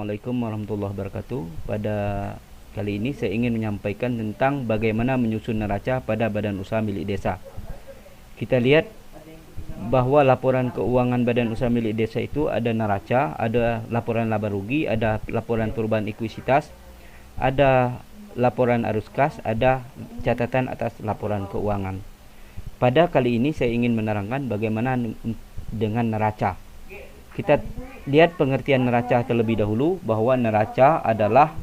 Assalamualaikum warahmatullahi wabarakatuh. Pada kali ini saya ingin menyampaikan tentang bagaimana menyusun neraca pada badan usaha milik desa. Kita lihat bahwa laporan keuangan badan usaha milik desa itu ada neraca, ada laporan laba rugi, ada laporan perubahan ekuisitas, ada laporan arus kas, ada catatan atas laporan keuangan. Pada kali ini saya ingin menerangkan bagaimana dengan neraca. Kita lihat pengertian neraca terlebih dahulu, bahwa neraca adalah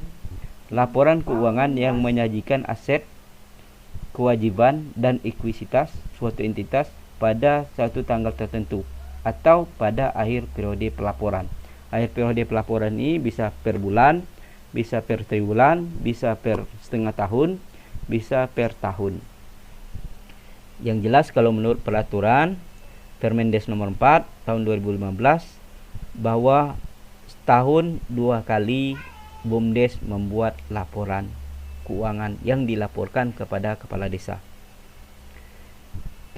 laporan keuangan yang menyajikan aset, kewajiban, dan ekuisitas suatu entitas pada suatu tanggal tertentu atau pada akhir periode pelaporan. Akhir periode pelaporan ini bisa per bulan, bisa per triwulan, bisa per setengah tahun, bisa per tahun. Yang jelas kalau menurut peraturan Permendes nomor 4 tahun 2015 bahwa setahun 2 kali BUMDes membuat laporan keuangan yang dilaporkan kepada kepala desa.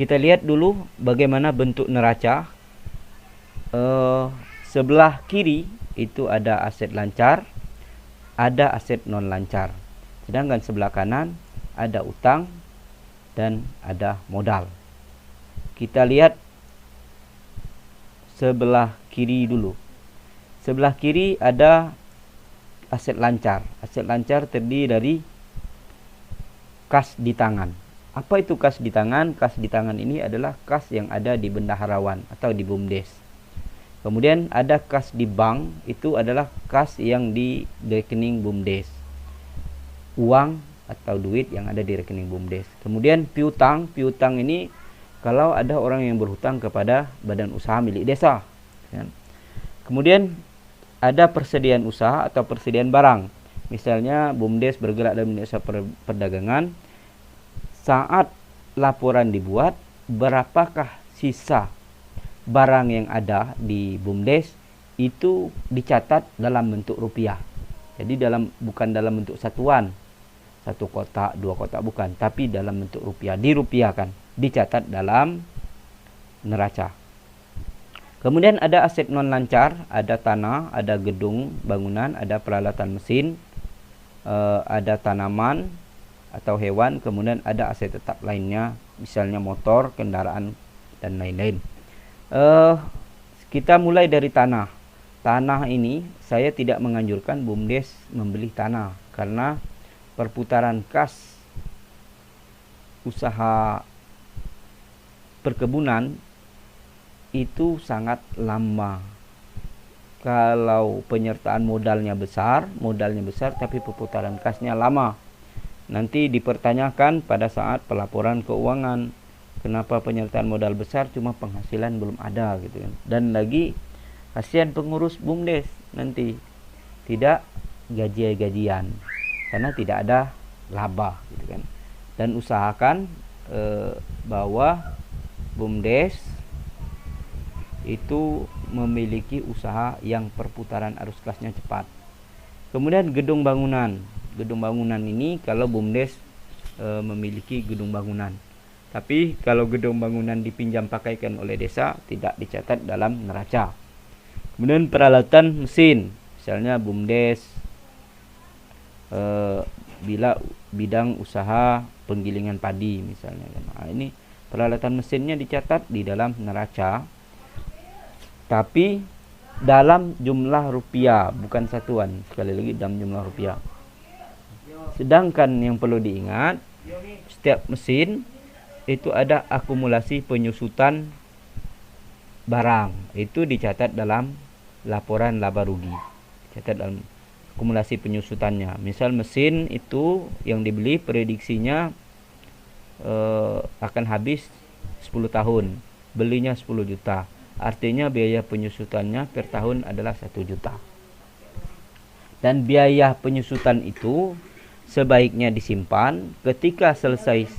Kita lihat dulu bagaimana bentuk neraca. Sebelah kiri itu ada aset lancar, ada aset non lancar. Sedangkan sebelah kanan ada utang dan ada modal. Kita lihat sebelah kiri dulu. Sebelah kiri ada aset lancar. Aset lancar terdiri dari kas di tangan. Apa itu kas di tangan? Kas di tangan ini adalah kas yang ada di bendaharawan atau di BUMDes. Kemudian ada kas di bank, itu adalah kas yang di rekening BUMDes. Uang atau duit yang ada di rekening BUMDes. Kemudian piutang. Piutang ini kalau ada orang yang berhutang kepada badan usaha milik desa. Kemudian ada persediaan usaha atau persediaan barang. Misalnya BUMDes bergerak dalam usaha perdagangan. Saat laporan dibuat, berapakah sisa barang yang ada di BUMDes itu dicatat dalam bentuk rupiah. Jadi bukan dalam bentuk satuan, 1 kotak, 2 kotak, bukan, tapi dalam bentuk rupiah, dirupiahkan, dicatat dalam neraca. Kemudian ada aset non lancar, ada tanah, ada gedung bangunan, ada peralatan mesin, ada tanaman atau hewan, kemudian ada aset tetap lainnya, misalnya motor, kendaraan, dan lain-lain. Kita mulai dari tanah. Tanah ini saya tidak menganjurkan BUMDes membeli tanah, karena perputaran kas usaha perkebunan itu sangat lama. Kalau penyertaan modalnya besar tapi perputaran kasnya lama, nanti dipertanyakan pada saat pelaporan keuangan, kenapa penyertaan modal besar cuma penghasilan belum ada gitu kan. Dan lagi kasihan pengurus BUMDes, nanti tidak gajian karena tidak ada laba gitu kan. Dan usahakan bahwa BUMDes itu memiliki usaha yang perputaran arus kasnya cepat. Kemudian gedung bangunan. Gedung bangunan ini kalau BUMDes memiliki gedung bangunan. Tapi kalau gedung bangunan dipinjam pakaikan oleh desa, tidak dicatat dalam neraca. Kemudian peralatan mesin. Misalnya BUMDes bila bidang usaha penggilingan padi misalnya. Nah, ini peralatan mesinnya dicatat di dalam neraca, tapi dalam jumlah rupiah, bukan satuan. Sekali lagi, dalam jumlah rupiah. Sedangkan yang perlu diingat, setiap mesin itu ada akumulasi penyusutan barang. Itu dicatat dalam laporan laba rugi. Dicatat dalam akumulasi penyusutannya. Misal mesin itu yang dibeli prediksinya akan habis 10 tahun. Belinya 10 juta. Artinya biaya penyusutannya per tahun adalah 1 juta. Dan biaya penyusutan itu sebaiknya disimpan. Ketika selesai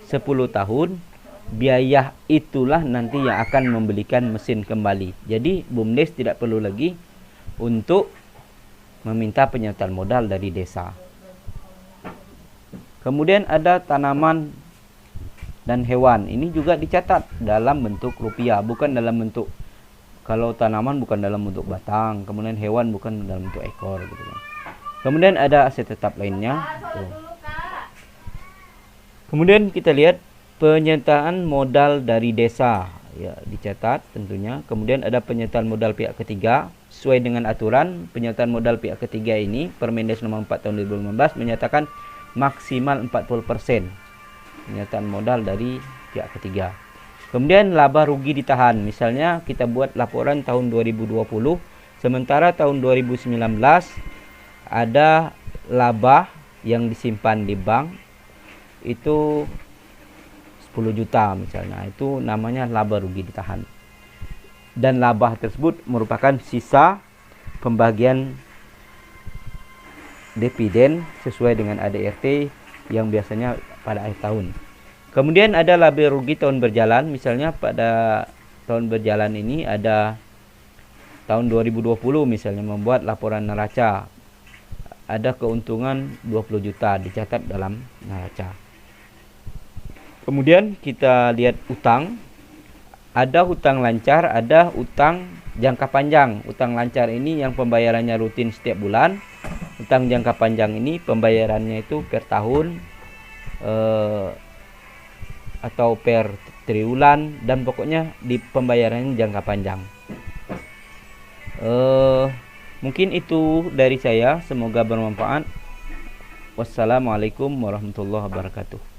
10 tahun, biaya itulah nanti yang akan membelikan mesin kembali. Jadi BUMDes tidak perlu lagi untuk meminta penyertaan modal dari desa. Kemudian ada tanaman dan hewan. Ini juga dicatat dalam bentuk rupiah, bukan dalam bentuk Kalau tanaman bukan dalam bentuk batang, kemudian hewan bukan dalam bentuk ekor gitu kan. Kemudian ada aset tetap lainnya. Tuh. Kemudian kita lihat penyertaan modal dari desa, ya dicatat tentunya. Kemudian ada penyertaan modal pihak ketiga sesuai dengan aturan. Penyertaan modal pihak ketiga ini Permendes nomor 4 tahun 2015 menyatakan maksimal 40% penyertaan modal dari pihak ketiga. Kemudian laba rugi ditahan. Misalnya kita buat laporan tahun 2020, sementara tahun 2019 ada laba yang disimpan di bank itu 10 juta misalnya. Itu namanya laba rugi ditahan. Dan laba tersebut merupakan sisa pembagian dividen sesuai dengan ADRT yang biasanya pada akhir tahun. Kemudian ada laba rugi tahun berjalan. Misalnya pada tahun berjalan ini ada tahun 2020 misalnya membuat laporan neraca. Ada keuntungan 20 juta dicatat dalam neraca. Kemudian kita lihat utang. Ada hutang lancar, ada utang jangka panjang. Utang lancar ini yang pembayarannya rutin setiap bulan. Utang jangka panjang ini pembayarannya itu per tahun atau per triwulan, dan pokoknya di pembayarannya jangka panjang. Mungkin itu dari saya, semoga bermanfaat. Wassalamualaikum warahmatullahi wabarakatuh.